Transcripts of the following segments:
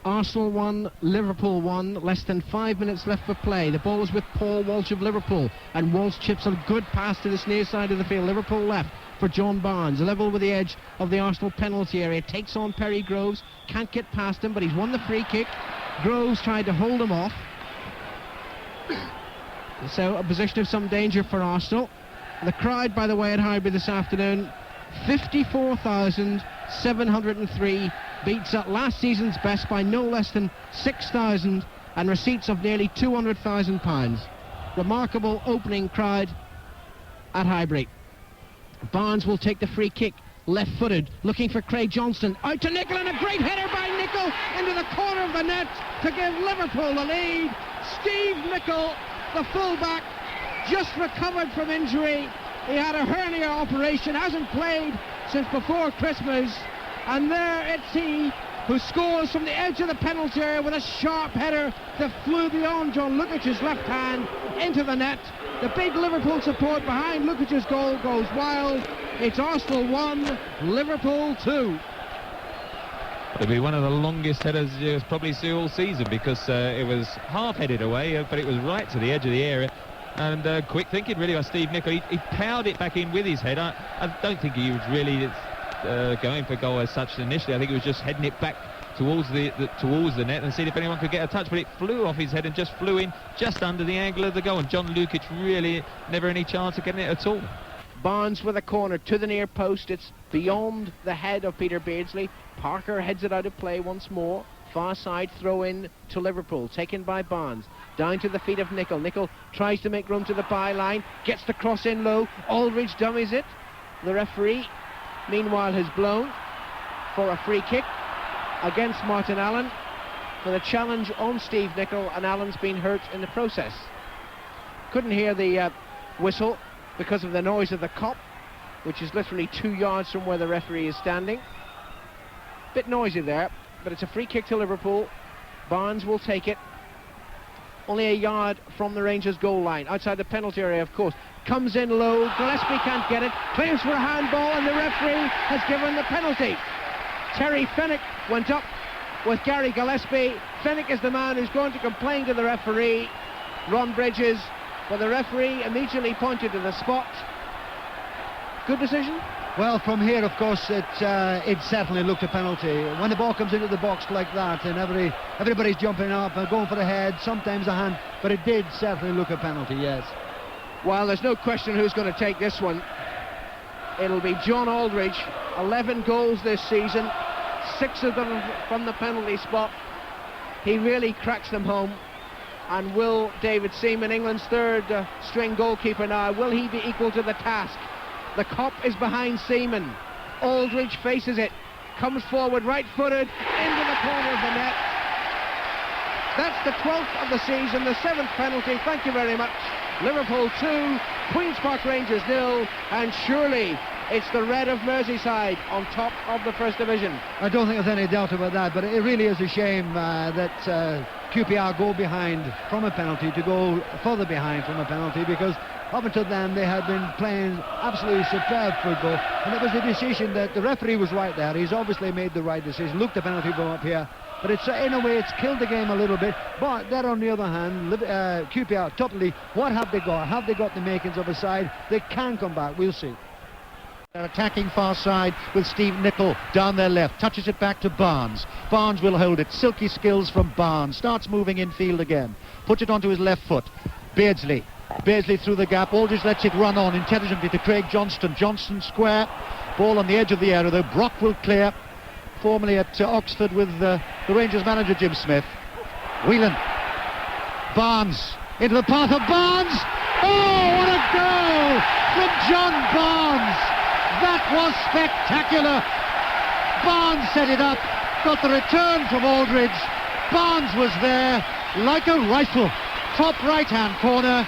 Arsenal 1, Liverpool 1, less than 5 minutes left for play. The ball is with Paul Walsh of Liverpool, and Walsh chips a good pass to this near side of the field. Liverpool left for John Barnes, level with the edge of the Arsenal penalty area, takes on Perry Groves, can't get past him, but he's won the free kick. Groves tried to hold him off, so a position of some danger for Arsenal. The crowd, by the way, at Highbury this afternoon, 54,703, beats up last season's best by no less than 6,000, and receipts of nearly £200,000. Remarkable opening crowd at Highbury. Barnes will take the free kick, left-footed, looking for Craig Johnston, out to Nicol, and a great header by Nicol into the corner of the net to give Liverpool the lead. Steve Nicol, the fullback, just recovered from injury. He had a hernia operation, hasn't played since before Christmas, and there it's he who scores from the edge of the penalty area with a sharp header that flew beyond John Lukic's left hand into the net. The big Liverpool support behind Lukic's goal goes wild. It's Arsenal 1, Liverpool 2. It'll be one of the longest headers you'll probably see all season, because it was half-headed away, but it was right to the edge of the area. And quick thinking really by Steve Nicol. He powered it back in with his head. I don't think he was really going for goal as such initially. I think he was just heading it back towards the net and seeing if anyone could get a touch, but it flew off his head and just flew in just under the angle of the goal, and John Lukic really never any chance of getting it at all. Barnes with a corner to the near post. It's beyond the head of Peter Beardsley. Parker heads it out of play once more. Far side throw in to Liverpool, taken by Barnes, down to the feet of Nicol. Nicol tries to make room to the byline, gets the cross in low. Aldridge dummies it. The referee meanwhile has blown for a free kick against Martin Allen for the challenge on Steve Nicol, and Allen's been hurt in the process. Couldn't hear the whistle because of the noise of the cop, which is literally 2 yards from where the referee is standing. Bit noisy there, but it's a free kick to Liverpool. Barnes will take it. Only a yard from the Rangers goal line, outside the penalty area, of course. Comes in low, Gillespie can't get it, claims for a handball, and the referee has given the penalty. Terry Fenwick went up with Gary Gillespie. Fenwick is the man who's going to complain to the referee, Ron Bridges, but the referee immediately pointed to the spot. Good decision? Well, from here, of course, it certainly looked a penalty. When the ball comes into the box like that, and everybody's jumping up and going for the head, sometimes a hand, but it did certainly look a penalty, yes. Well, there's no question who's going to take this one. It'll be John Aldridge. 11 goals this season, 6 of them from the penalty spot. He really cracks them home. And will David Seaman, England's third string goalkeeper now, will he be equal to the task? The cop is behind Seaman. Aldridge faces it, comes forward right-footed into the corner of the net. That's the 12th of the season, the 7th penalty. Thank you very much. Liverpool 2, Queen's Park Rangers 0, and surely it's the red of Merseyside on top of the First Division. I don't think there's any doubt about that, but it really is a shame that QPR go behind from a penalty to go further behind from a penalty, because up until then they had been playing absolutely superb football, and it was a decision that the referee was right there. He's obviously made the right decision, looked the penalty from up here, but it's in a way it's killed the game a little bit. But there, on the other hand, QPR top of the league, what have they got? Have they got the makings of a side? They can come back, we'll see. They're attacking far side with Steve Nicol down their left, touches it back to Barnes. Barnes will hold it, silky skills from Barnes, starts moving infield again, puts it onto his left foot. Beardsley through the gap, Aldridge lets it run on intelligently to Craig Johnston. Johnston square, ball on the edge of the area though. Brock will clear, formerly at Oxford with the Rangers manager Jim Smith. Whelan, Barnes, into the path of Barnes. Oh, what a goal from John Barnes! That was spectacular. Barnes set it up, got the return from Aldridge. Barnes was there like a rifle. Top right-hand corner.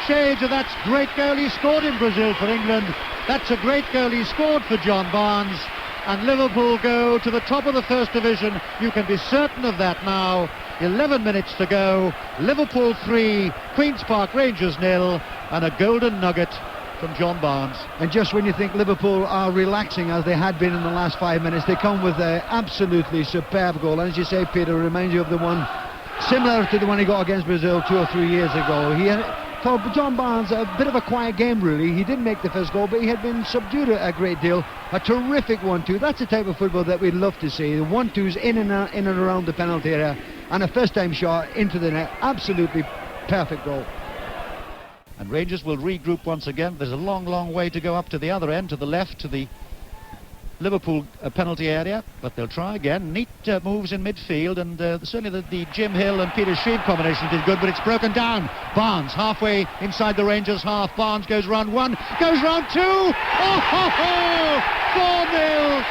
Shades of that great goal he scored in Brazil for England. That's a great goal he scored for John Barnes. And Liverpool go to the top of the First Division. You can be certain of that now. 11 minutes to go. Liverpool 3, Queen's Park Rangers 0, and a golden nugget from John Barnes. And just when you think Liverpool are relaxing as they had been in the last 5 minutes, they come with an absolutely superb goal. And as you say, Peter, it reminds you of the one similar to the one he got against Brazil 2 or 3 years ago. For John Barnes, a bit of a quiet game really. He didn't make the first goal, but he had been subdued a great deal. A terrific 1-2. That's the type of football that we'd love to see. The 1-2s in and around the penalty area, and a first-time shot into the net. Absolutely perfect goal. And Rangers will regroup once again. There's a long way to go up to the other end, to the left, to the Liverpool penalty area, but they'll try again. Neat moves in midfield, and certainly the Jim Hill and Peter Shreve combination did good, but it's broken down. Barnes halfway inside the Rangers half. Barnes goes round 1, goes round 2. Oh, ho, ho! 4-0.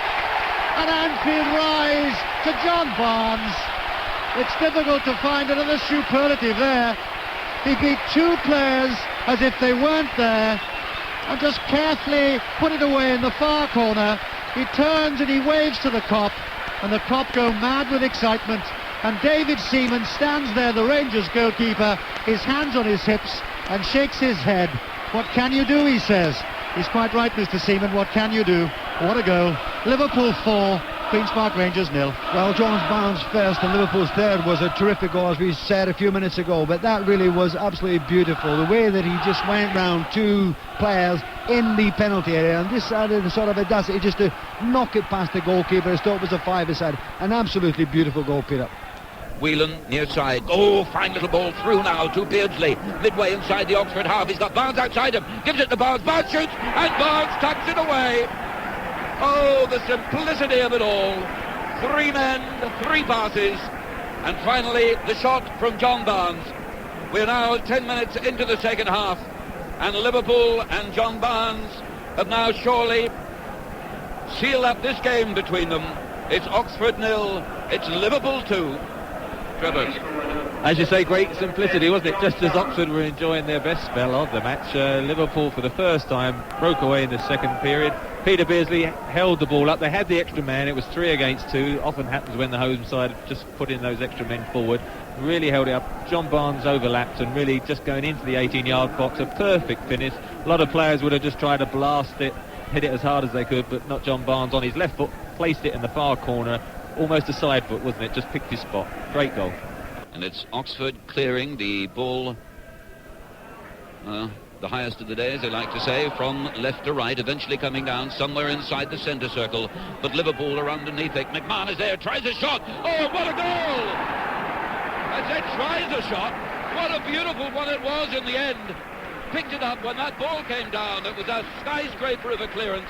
An Anfield rise to John Barnes. It's difficult to find another superlative there. He beat 2 players as if they weren't there, and just carefully put it away in the far corner. He turns and he waves to the Kop, and the Kop go mad with excitement, and David Seaman stands there, the Rangers goalkeeper, his hands on his hips, and shakes his head. What can you do, he says. He's quite right, Mr. Seaman, what can you do? What a goal. Liverpool 4, Queen's Park Rangers 0. Well, John Barnes first and Liverpool's third was a terrific goal, as we said a few minutes ago, but that really was absolutely beautiful. The way that he just went round 2 players in the penalty area, and this added sort of audacity just to knock it past the goalkeeper. I thought it was a 5-a-side. An absolutely beautiful goal, Peter. Whelan near side. Oh, fine little ball through now to Beardsley. Midway inside the Oxford half. He's got Barnes outside him. Gives it to Barnes. Barnes shoots, and Barnes tucks it away. Oh, the simplicity of it all. 3 men, 3 passes, and finally the shot from John Barnes. We're now 10 minutes into the second half, and Liverpool and John Barnes have now surely sealed up this game between them. It's Oxford 0, it's Liverpool 2. Trevor. As you say, great simplicity, wasn't it? Just as Oxford were enjoying their best spell of the match, Liverpool for the first time broke away in the second period. Peter Beardsley held the ball up. They had the extra man. It was 3 against 2. Often happens when the home side just put in those extra men forward. Really held it up. John Barnes overlapped and really just going into the 18-yard box. A perfect finish. A lot of players would have just tried to blast it, hit it as hard as they could, but not John Barnes. On his left foot, placed it in the far corner. Almost a side foot, wasn't it? Just picked his spot. Great goal. And it's Oxford clearing the ball, the highest of the day, as they like to say, from left to right, eventually coming down somewhere inside the centre circle. But Liverpool are underneath it. McMahon is there, tries a shot. Oh, what a goal! I said tries a shot. What a beautiful one it was in the end. Picked it up when that ball came down. It was a skyscraper of a clearance.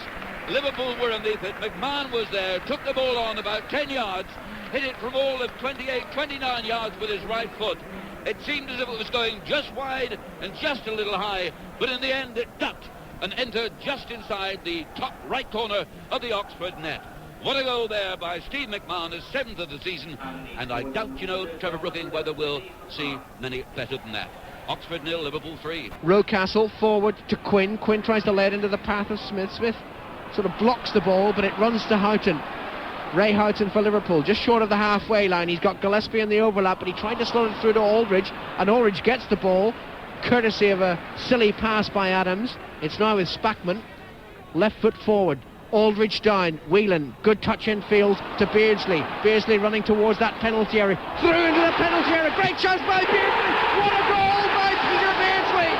Liverpool were underneath it. McMahon was there, took the ball on about 10 yards, hit it from all of 28, 29 yards with his right foot. It seemed as if it was going just wide and just a little high, but in the end it ducked and entered just inside the top right corner of the Oxford net. What a goal there by Steve McMahon, his 7th of the season, and I doubt, Trevor Brooking, whether we'll see many better than that. Oxford 0, Liverpool 3. Rocastle forward to Quinn. Quinn tries to lay it into the path of Smith. Smith sort of blocks the ball, but it runs to Houghton. Ray Houghton for Liverpool, just short of the halfway line. He's got Gillespie in the overlap, but he tried to slot it through to Aldridge, and Aldridge gets the ball, courtesy of a silly pass by Adams. It's now with Spackman, left foot forward. Aldridge down, Whelan, good touch infield to Beardsley. Beardsley running towards that penalty area, through into the penalty area. Great chance by Beardsley. What a goal by Peter Beardsley!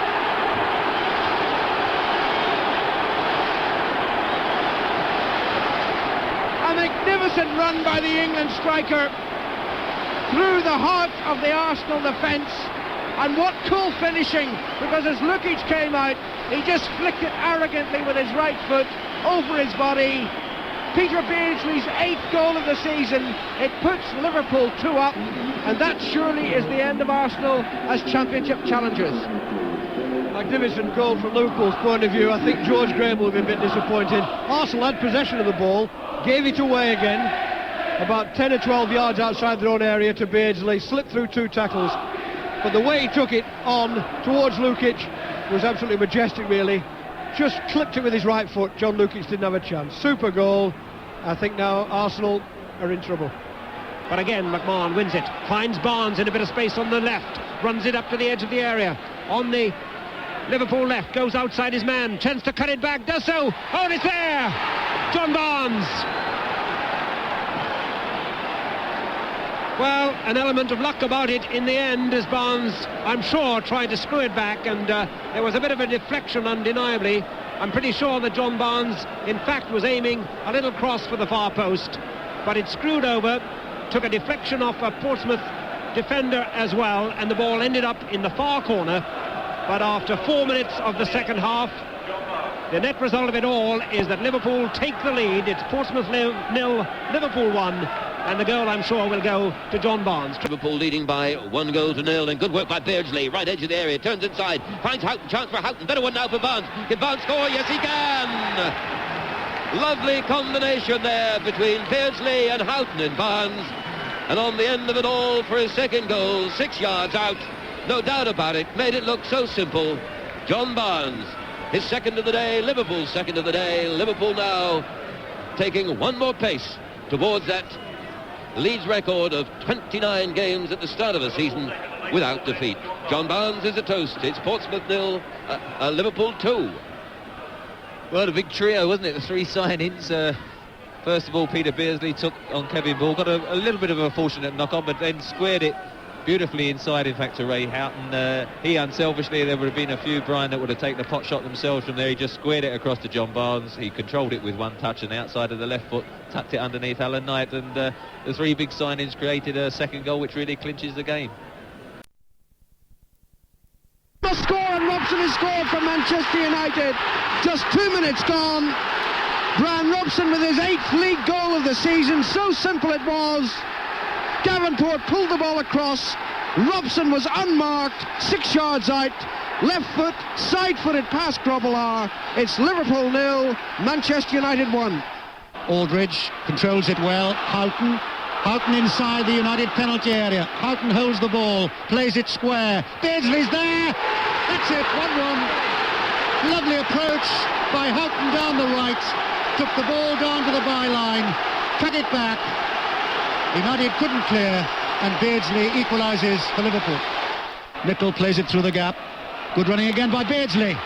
A magnificent run by the England striker through the heart of the Arsenal defence, and what cool finishing, because as Lukic came out, he just flicked it arrogantly with his right foot over his body. Peter Beardsley's 8th goal of the season. It puts Liverpool 2 up, and that surely is the end of Arsenal as championship challengers. Magnificent goal from Liverpool's point of view. I think George Graham will be a bit disappointed. Arsenal had possession of the ball, gave it away again, about 10 or 12 yards outside their own area to Beardsley, slipped through 2 tackles, but the way he took it on towards Lukic was absolutely majestic, really. Just clipped it with his right foot. John Lukic didn't have a chance. Super goal. I think now Arsenal are in trouble. But again, McMahon wins it, finds Barnes in a bit of space on the left, runs it up to the edge of the area, on the Liverpool left, goes outside his man, chance to cut it back, does so. Oh, and it's there! John Barnes. Well, an element of luck about it in the end, as Barnes, I'm sure, tried to screw it back, and there was a bit of a deflection, undeniably. I'm pretty sure that John Barnes, in fact, was aiming a little cross for the far post, but it screwed over, took a deflection off a Portsmouth defender as well, and the ball ended up in the far corner. But after 4 minutes of the second half, the net result of it all is that Liverpool take the lead. It's Portsmouth 0, Liverpool 1, and the goal, I'm sure, will go to John Barnes. Liverpool leading by 1-0, and good work by Beardsley, right edge of the area, turns inside, finds Houghton, chance for Houghton, better one now for Barnes. Can Barnes score? Yes, he can! Lovely combination there between Beardsley and Houghton and Barnes, and on the end of it all for his second goal, 6 yards out, no doubt about it, made it look so simple. John Barnes, his second of the day, Liverpool's second of the day. Liverpool now taking one more pace towards that Leeds record of 29 games at the start of the season without defeat. John Barnes is a toast. It's Portsmouth 0, Liverpool 2. Well, a big trio, wasn't it? The three signings. First of all, Peter Beardsley took on Kevin Ball, got a little bit of a fortunate knock-on, but then squared it beautifully inside, in fact, to Ray Houghton. He unselfishly, there would have been a few, Bryan, that would have taken a pot shot themselves from there. He just squared it across to John Barnes. He controlled it with one touch, and the outside of the left foot tucked it underneath Alan Knight, and the three big signings created a second goal which really clinches the game. The score, and Robson has scored for Manchester United. Just 2 minutes gone. Bryan Robson with his 8th league goal of the season. So simple it was. Davenport pulled the ball across. Robson was unmarked, 6 yards out. Left foot, side-footed past Grobbelaar. It's Liverpool 0, Manchester United 1. Aldridge controls it well. Houghton inside the United penalty area. Houghton holds the ball, plays it square. Beardsley's there. That's it, 1-1. Lovely approach by Houghton down the right. Took the ball down to the byline, cut it back. United couldn't clear, and Beardsley equalises for Liverpool. Nicol plays it through the gap. Good running again by Beardsley.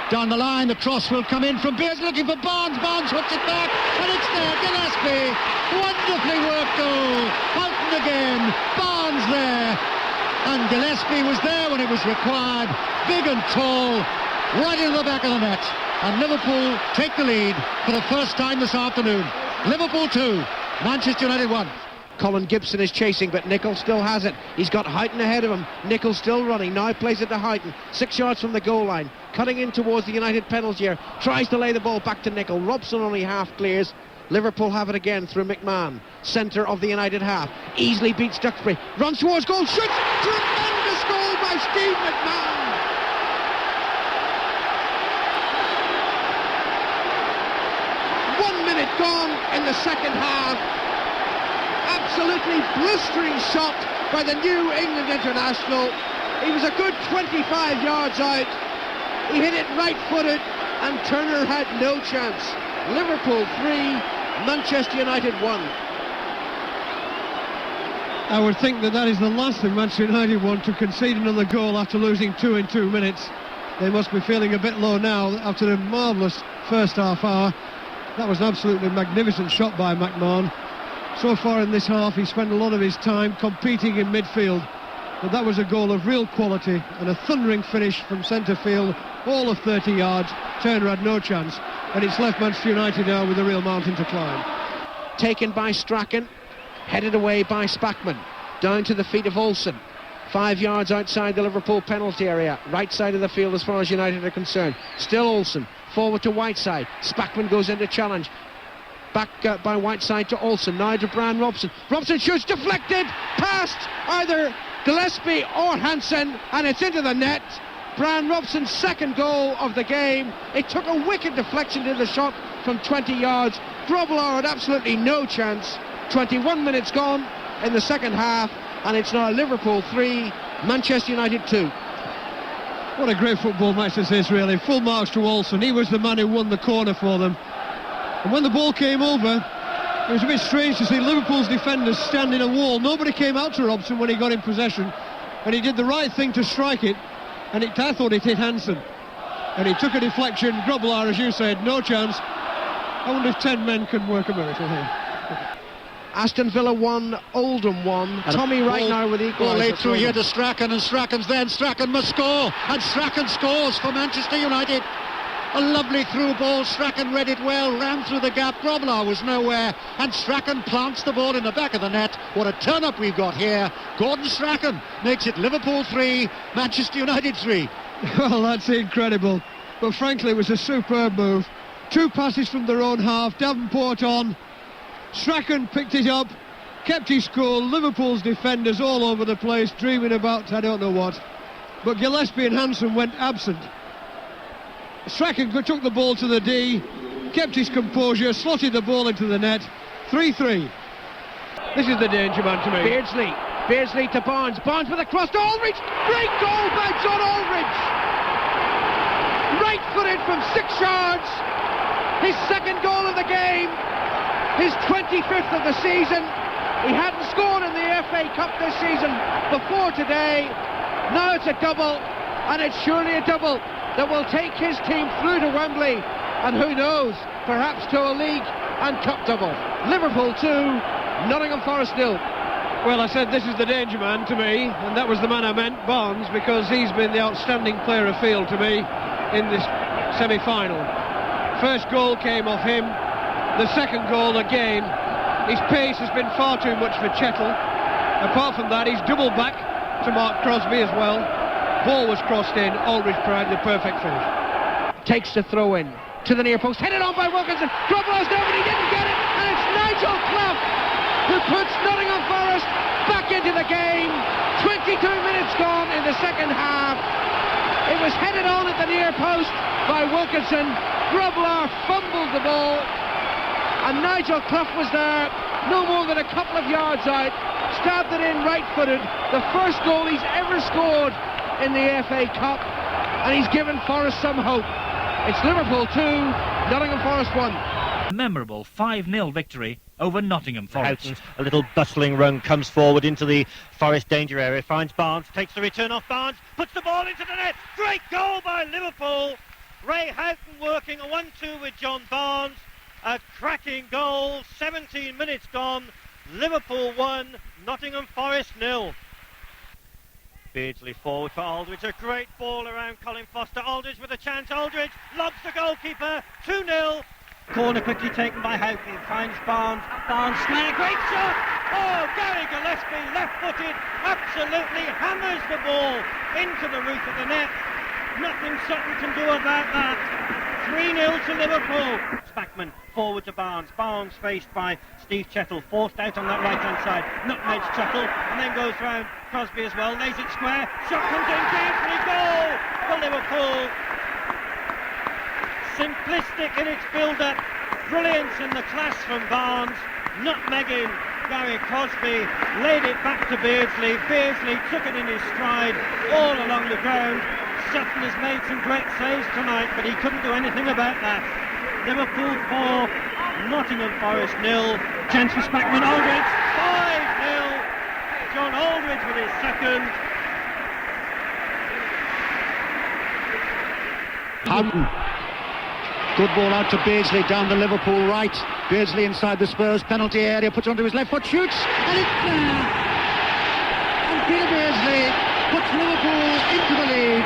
Down the line, the cross will come in from Beardsley, looking for Barnes. Barnes hooks it back, and it's there. Gillespie, wonderfully worked goal. Houghton again, Barnes there, and Gillespie was there when it was required. Big and tall, right in the back of the net. And Liverpool take the lead for the first time this afternoon. Liverpool 2, Manchester United 1. Colin Gibson is chasing, but Nicol still has it. He's got Houghton ahead of him. Nicol still running, now plays it to Houghton, 6 yards from the goal line, cutting in towards the United penalty area, tries to lay the ball back to Nicol. Robson only half clears. Liverpool have it again through McMahon, centre of the United half, easily beats Duxbury, runs towards goal, shoots. Tremendous goal by Steve McMahon. Gone in the second half. Absolutely blistering shot by the New England international. He was a good 25 yards out. He hit it right-footed, and Turner had no chance. Liverpool 3, Manchester United 1. I would think that is the last thing Manchester United want, to concede another goal after losing 2 in 2 minutes. They must be feeling a bit low now after a marvellous first half hour. That was an absolutely magnificent shot by McMahon. So far in this half, he spent a lot of his time competing in midfield. But that was a goal of real quality, and a thundering finish from centre field, all of 30 yards. Turner had no chance, and it's left Manchester United now with a real mountain to climb. Taken by Strachan, headed away by Spackman, down to the feet of Olsen. 5 yards outside the Liverpool penalty area, right side of the field as far as United are concerned. Still Olsen, forward to Whiteside. Spackman goes into challenge. Back by Whiteside to Olsen, now to Bryan Robson. Robson shoots, deflected, past either Gillespie or Hansen, and it's into the net. Bryan Robson's second goal of the game. It took a wicked deflection to the shot from 20 yards. Grobbelaar had absolutely no chance. 21 minutes gone in the second half, and it's now Liverpool 3, Manchester United 2. What a great football match this is, really. Full marks to Olsen. He was the man who won the corner for them. And when the ball came over, it was a bit strange to see Liverpool's defenders stand in a wall. Nobody came out to Robson when he got in possession, and he did the right thing to strike it, and I thought it hit Hansen. and he took a deflection. Grobbelaar, as you said, no chance. I wonder if 10 men can work a miracle here. Aston Villa 1, Oldham 1. Tommy right now with equaliser. Ball laid through here to Strachan, and Strachan's there, and Strachan must score, and Strachan scores for Manchester United. A lovely through ball. Strachan read it well, ran through the gap. Grobbelaar was nowhere, and Strachan plants the ball in the back of the net. What a turn-up we've got here. Gordon Strachan makes it Liverpool 3, Manchester United 3. Well, that's incredible. But frankly, it was a superb move. 2 passes from their own half, Davenport on. Strachan picked it up, kept his cool. Liverpool's defenders all over the place, dreaming about I don't know what. But Gillespie and Hansen went absent. Strachan took the ball to the D, kept his composure, slotted the ball into the net. 3-3. This is the danger man to me. Beardsley to Barnes. Barnes with a cross to Aldridge. Great goal by John Aldridge. Right-footed from 6 yards. His 2nd goal of the game. His 25th of the season. He hadn't scored in the FA Cup this season before today. Now it's a double, and it's surely a double that will take his team through to Wembley, and who knows, perhaps to a league and cup double. Liverpool 2, Nottingham Forest 0. Well, I said this is the danger man to me, and that was the man I meant, Barnes, because he's been the outstanding player of field to me in this semi-final. First goal came off him. The 2nd goal again, his pace has been far too much for Chettle. Apart from that, he's doubled back to Mark Crosby as well. Ball was crossed in, Aldridge provided the perfect finish. Takes the throw in to the near post, headed on by Wilkinson. Grobbelaar's there, but he didn't get it, and it's Nigel Clough who puts Nottingham Forest back into the game. 22 minutes gone in the 2nd half. It was headed on at the near post by Wilkinson. Grobbelaar fumbled the ball, and Nigel Clough was there, no more than a couple of yards out, stabbed it in right-footed, the first goal he's ever scored in the FA Cup, and he's given Forest some hope. It's Liverpool 2, Nottingham Forest 1. Memorable 5-0 victory over Nottingham Forest. Houghton, a little bustling run, comes forward into the Forest danger area, finds Barnes, takes the return off Barnes, puts the ball into the net. Great goal by Liverpool. Ray Houghton working a 1-2 with John Barnes. A cracking goal, 17 minutes gone. Liverpool 1, Nottingham Forest 0. Beardsley forward for Aldridge, a great ball around Colin Foster. Aldridge with a chance, Aldridge lobs the goalkeeper, 2-0. Corner quickly taken by Houghton, finds Barnes, Barnes square, great shot! Oh, Gary Gillespie, left-footed, absolutely hammers the ball into the roof of the net. Nothing Sutton can do about that. 3-0 to Liverpool. Spackman forward to Barnes. Barnes faced by Steve Chettle, forced out on that right-hand side. Nutmegs Chettle, and then goes round Crosby as well. Lays it square. Shot comes in. Beardsley goal for Liverpool. Simplistic in its build-up. Brilliance in the class from Barnes. Nutmegging Gary Crosby. Laid it back to Beardsley. Beardsley took it in his stride all along the ground. Sutton has made some great saves tonight, but he couldn't do anything about that. Liverpool 4, Nottingham Forest 0. Chance for Spackman. Aldridge 5-0. John Aldridge with his 2nd. Houghton. Good ball out to Beardsley down the Liverpool right. Beardsley inside the Spurs penalty area, puts onto his left foot, shoots, and it's there. And Peter Beardsley puts Liverpool into the lead.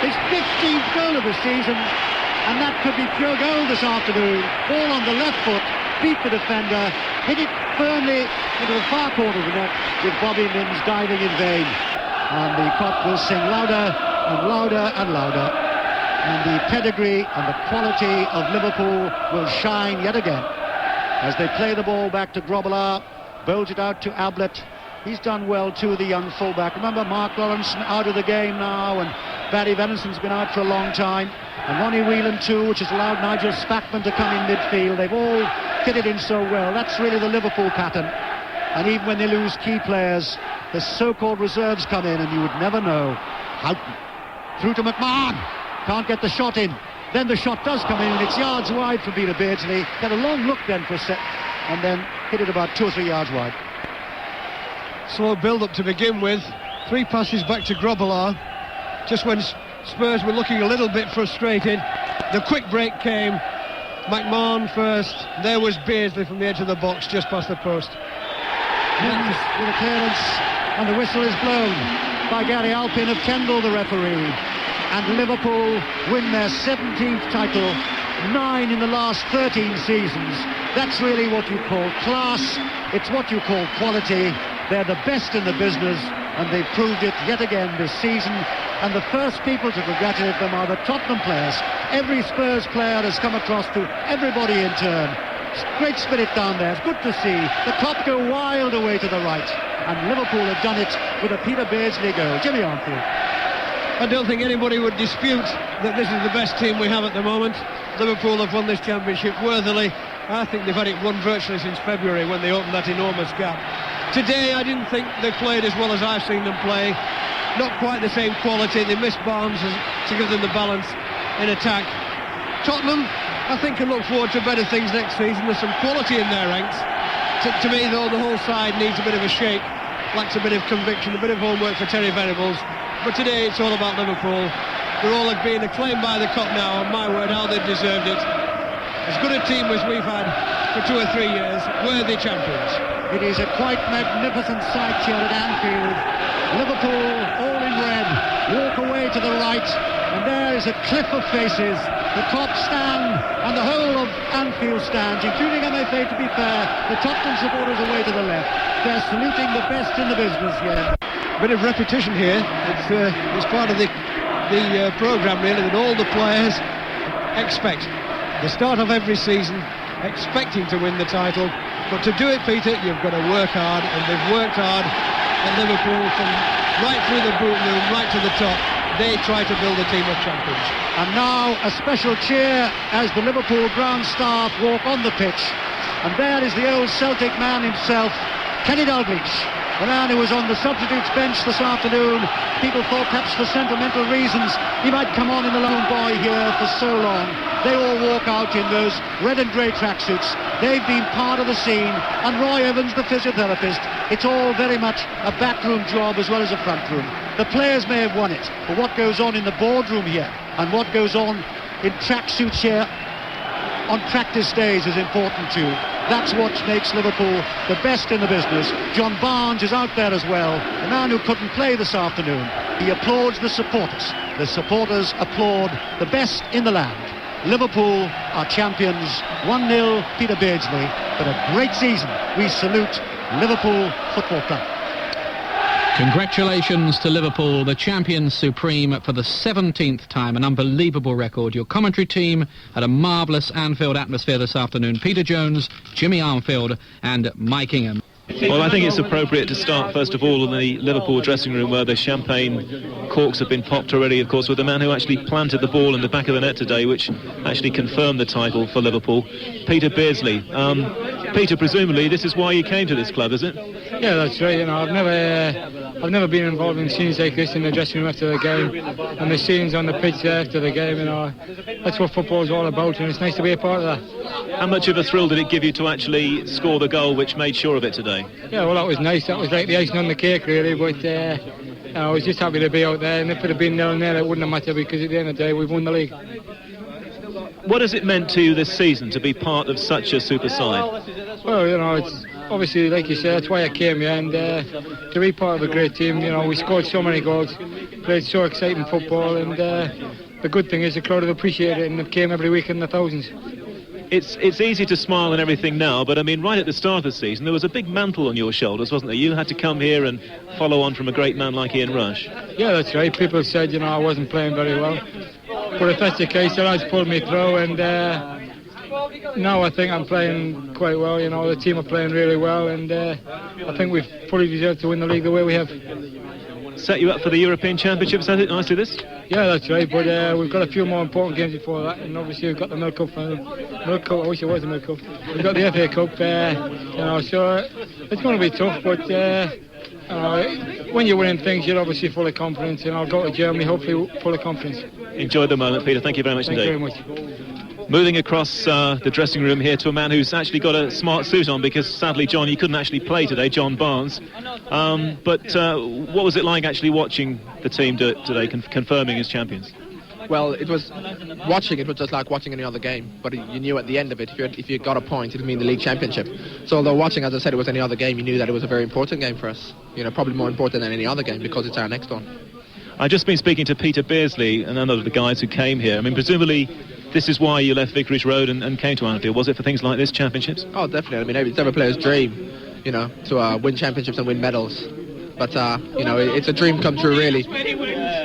His 15th goal of the season, and that could be pure goal this afternoon. Ball on the left foot, beat the defender, hit it firmly into the far corner of the net, with Bobby Mims diving in vain. And the crowd will sing louder and louder and louder. And the pedigree and the quality of Liverpool will shine yet again as they play the ball back to Grobbelaar, bowls it out to Ablett. He's done well too, the young fullback. Remember Mark Lawrence out of the game now, and Barry Venison's been out for a long time, and Ronnie Whelan too, which has allowed Nigel Spackman to come in midfield. They've all fitted in so well. That's really the Liverpool pattern. And even when they lose key players, the so-called reserves come in, and you would never know. Houghton through to McMahon. Can't get the shot in. Then the shot does come in, and it's yards wide for Peter Beardsley. Had a long look then for a set, and then hit it about 2 or 3 yards wide. Slow build-up to begin with. 3 passes back to Grobbelaar. Just when Spurs were looking a little bit frustrated. The quick break came. McMahon first. There was Beardsley from the edge of the box, just past the post. Mims with a clearance, and the whistle is blown by Gary Alpin of Kendall, the referee. And Liverpool win their 17th title, 9 in the last 13 seasons. That's really what you call class. It's what you call quality. They're the best in the business, and they've proved it yet again this season. And the first people to congratulate them are the Tottenham players. Every Spurs player has come across to everybody in turn. Great spirit down there. It's good to see. The Clough go wild away to the right. And Liverpool have done it with a Peter Beardsley goal. Jimmy Armfield. I don't think anybody would dispute that this is the best team we have at the moment. Liverpool have won this championship worthily. I think they've had it won virtually since February when they opened that enormous gap. Today I didn't think they played as well as I've seen them play. Not quite the same quality. They missed Barnes to give them the balance in attack. Tottenham, I think, can look forward to better things next season. There's some quality in their ranks. To me, though, the whole side needs a bit of a shake. Lacks a bit of conviction, a bit of homework for Terry Venables. But today it's all about Liverpool. They're all being acclaimed by the Cup now, and my word, how they've deserved it. As good a team as we've had for 2 or 3 years, worthy champions. It is a quite magnificent sight here at Anfield. Liverpool, all in red, walk away to the right, and there is a cliff of faces. The Kop stand and the whole of Anfield stands, including MFA, to be fair. The Tottenham supporters away to the left. They're saluting the best in the business here. A bit of repetition here. It's part of the programme, really, that all the players expect. The start of every season, expecting to win the title. But to do it, Peter, you've got to work hard, and they've worked hard at Liverpool from right through the boot room, right to the top. They try to build a team of champions. And now a special cheer as the Liverpool ground staff walk on the pitch. And there is the old Celtic man himself, Kenny Aldridge, the man who was on the substitutes bench this afternoon. People thought perhaps for sentimental reasons he might come on in the lone boy here for so long. They all walk out in those red and grey tracksuits. They've been part of the scene. And Roy Evans, the physiotherapist, it's all very much a backroom job as well as a front room. The players may have won it, but what goes on in the boardroom here and what goes on in tracksuits here on practice days is important too. That's what makes Liverpool the best in the business. John Barnes is out there as well, the man who couldn't play this afternoon. He applauds the supporters. The supporters applaud the best in the land. Liverpool are champions, 1-0, Peter Beardsley, but a great season. We salute Liverpool Football Club. Congratulations to Liverpool, the champions supreme for the 17th time, an unbelievable record. Your commentary team had a marvellous Anfield atmosphere this afternoon. Peter Jones, Jimmy Armfield and Mike Ingham. Well, I think it's appropriate to start, first of all, in the Liverpool dressing room where the champagne corks have been popped already, of course, with the man who actually planted the ball in the back of the net today, which actually confirmed the title for Liverpool, Peter Beardsley. Peter, presumably this is why you came to this club, is it? Yeah, that's right. You know, I've never been involved in scenes like this in the dressing room after the game, and the scenes on the pitch after the game. You know, that's what football's all about, and it's nice to be a part of that. How much of a thrill did it give you to actually score the goal which made sure of it today? Yeah, well, that was nice. That was like the icing on the cake, really. But I was just happy to be out there, and if it had been 0-0, it wouldn't have mattered, because at the end of the day, we've won the league. What has it meant to you this season to be part of such a super side? Well, you know, it's obviously, like you said, that's why I came here, and to be part of a great team. You know, we scored so many goals, played so exciting football, and the good thing is the crowd have appreciated it, and they've came every week in the thousands. It's easy to smile and everything now, but I mean, right at the start of the season, there was a big mantle on your shoulders, wasn't there? You had to come here and follow on from a great man like Ian Rush. Yeah, that's right. People said, you know, I wasn't playing very well. But if that's the case, the lads pulled me through, and now I think I'm playing quite well. You know, the team are playing really well, and I think we've fully deserved to win the league the way we have. Set you up for the European Championships, has it, nicely this? Yeah, that's right, but we've got a few more important games before that, and obviously we've got the Milk Cup final. Milk Cup, I wish it was the Milk Cup. We've got the FA Cup, you know, so it's going to be tough, but when you're winning things, you're obviously full of confidence, and I'll go to Germany, hopefully full of confidence. Enjoy the moment, Peter. Thank you very much indeed. Thank you very much. Moving across the dressing room here to a man who's actually got a smart suit on, because sadly, John, you couldn't actually play today, John Barnes. But what was it like actually watching the team do it today, confirming as champions? Well, it was just like watching any other game, but you knew at the end of it, if you got a point, it would mean the league championship. So although watching, as I said, it was any other game, you knew that it was a very important game for us. Probably more important than any other game, because it's our next one. I've just been speaking to Peter Beardsley, another of the guys who came here. I mean, presumably this is why you left Vicarage Road and came to Anfield. Was it for things like this, championships? Oh, definitely. I mean, it's every player's dream, to win championships and win medals. But, it's a dream come true, really,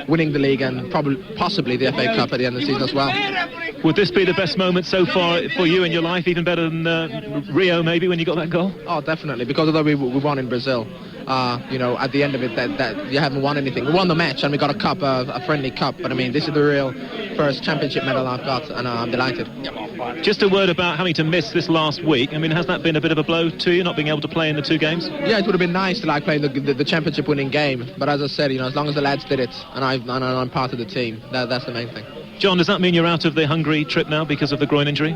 winning the league and possibly the FA Cup at the end of the season as well. Would this be the best moment so far for you in your life, even better than Rio, maybe, when you got that goal? Oh, definitely, because although we won in Brazil, at the end of it, that you haven't won anything. We won the match and we got a cup, a friendly cup, but I mean, this is the real first championship medal I've got, and I'm delighted. Just a word about having to miss this last week. I mean, has that been a bit of a blow to you, not being able to play in the 2 games? Yeah, it would have been nice to play the championship winning game, but as I said, as long as the lads did it, and I'm part of the team, that's the main thing. John, does that mean you're out of the Hungary trip now because of the groin injury?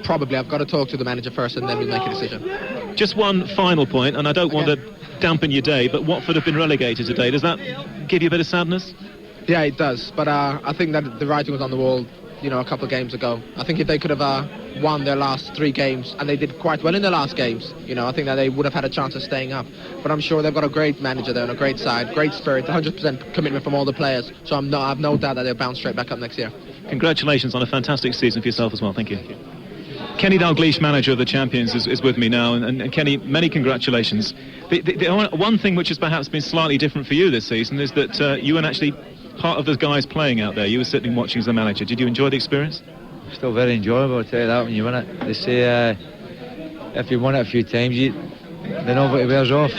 Probably. I've got to talk to the manager first and then we'll make a decision. Just one final point, and I don't want to dampen your day, but Watford have been relegated today. Does that give you a bit of sadness? Yeah, it does, but I think that the writing was on the wall, a couple of games ago. I think if they could have won their last 3 games, and they did quite well in their last games, I think that they would have had a chance of staying up. But I'm sure they've got a great manager there and a great side, great spirit, 100% commitment from all the players. So I have no doubt that they'll bounce straight back up next year. Congratulations on a fantastic season for yourself as well. Thank you. Kenny Dalglish, manager of the champions, is with me now, and Kenny, many congratulations. The one thing which has perhaps been slightly different for you this season is that you weren't actually part of the guys playing out there. You were sitting watching as the manager. Did you enjoy the experience? Still very enjoyable, I'll tell you that, when you win it. They say if you won it a few times, they know what it wears off.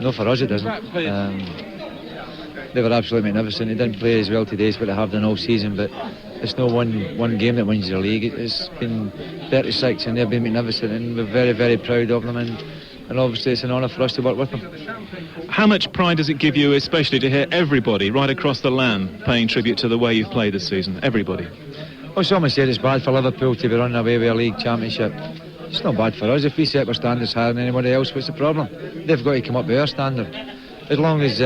No, for us it doesn't. They were absolutely magnificent. They didn't play as well today as what they have done all season, but it's no one game that wins the league. It's been 36 and they've been magnificent, and we're very, very proud of them, and obviously it's an honour for us to work with them. How much pride does it give you, especially to hear everybody right across the land paying tribute to the way you've played this season? Everybody. Well, someone said it's bad for Liverpool to be running away with a league championship. It's not bad for us. If we set our standards higher than anybody else, what's the problem? They've got to come up with our standard. As long as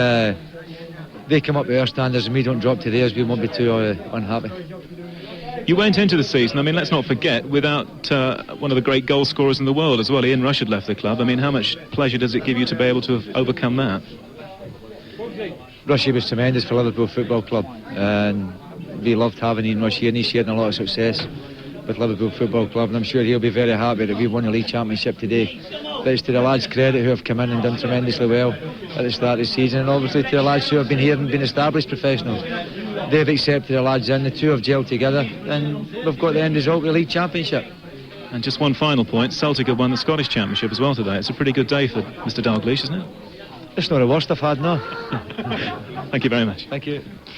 they come up with our standards and we don't drop to theirs, we won't be too unhappy. You went into the season, I mean, let's not forget, without one of the great goal scorers in the world as well. Ian Rush had left the club. I mean, how much pleasure does it give you to be able to have overcome that? Rushy was tremendous for Liverpool Football Club, and we loved having Ian Rush here, and he's shared a lot of success with Liverpool Football Club, and I'm sure he'll be very happy that we won the league championship today. But it's to the lads' credit who have come in and done tremendously well at the start of the season, and obviously to the lads who have been here and been established professionals. They've accepted the lads in, the two have gelled together, and we've got the end result, the league championship. And just one final point, Celtic have won the Scottish Championship as well today. It's a pretty good day for Mr. Dalglish, isn't it? It's not the worst I've had, no. Thank you very much. Thank you.